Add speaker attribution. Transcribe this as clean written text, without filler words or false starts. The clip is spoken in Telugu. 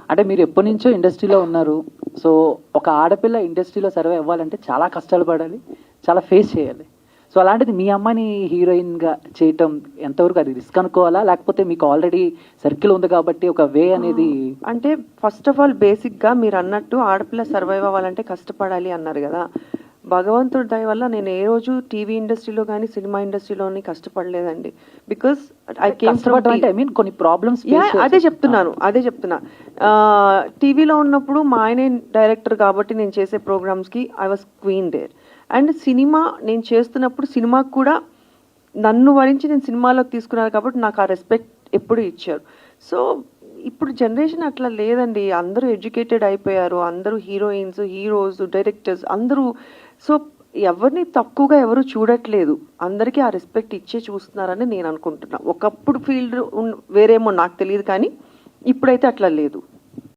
Speaker 1: అంటే మీరు ఎప్పటి నుంచో ఇండస్ట్రీలో ఉన్నారు. సో ఒక ఆడపిల్ల ఇండస్ట్రీలో సర్వే అవ్వాలంటే చాలా కష్టాలు పడాలి, చాలా ఫేస్ చేయాలి. సో అలాంటిది మీ అమ్మాయిని హీరోయిన్గా చేయటం ఎంతవరకు అది రిస్క్ అనుకోవాలా, లేకపోతే మీకు ఆల్రెడీ సర్కిల్ ఉంది కాబట్టి ఒక వే అనేది?
Speaker 2: అంటే ఫస్ట్ ఆఫ్ ఆల్ బేసిక్గా మీరు అన్నట్టు ఆడపిల్ల సర్వైవ్ అవ్వాలంటే కష్టపడాలి అన్నారు కదా. భగవంతుడి దయ వల్ల నేను ఏ రోజు టీవీ ఇండస్ట్రీలో కానీ సినిమా ఇండస్ట్రీలోని కష్టపడలేదండి. బికాస్ ఐ కేమ్ ఫ్రమ్
Speaker 1: అంటే ఐ మీన్ కొన్ని ప్రాబ్లమ్స్
Speaker 2: అదే చెప్తున్నా. టీవీలో ఉన్నప్పుడు మా ఆయనే డైరెక్టర్ కాబట్టి నేను చేసే ప్రోగ్రామ్స్కి I was queen there. And cinema నేను చేస్తున్నప్పుడు సినిమాకు కూడా నన్ను వరించి నేను సినిమాలోకి తీసుకున్నారు కాబట్టి నాకు ఆ రెస్పెక్ట్ ఎప్పుడు ఇచ్చారు. సో ఇప్పుడు జనరేషన్ అట్లా లేదండి, అందరూ ఎడ్యుకేటెడ్ అయిపోయారు, అందరూ హీరోయిన్స్, హీరోస్, డైరెక్టర్స్ అందరూ. సో ఎవరిని తక్కువగా ఎవరు చూడట్లేదు, అందరికీ ఆ రెస్పెక్ట్ ఇచ్చే చూస్తున్నారని నేను అనుకుంటున్నా. ఒకప్పుడు ఫీల్డ్ వేరేమో నాకు తెలియదు కానీ ఇప్పుడైతే అట్లా లేదు.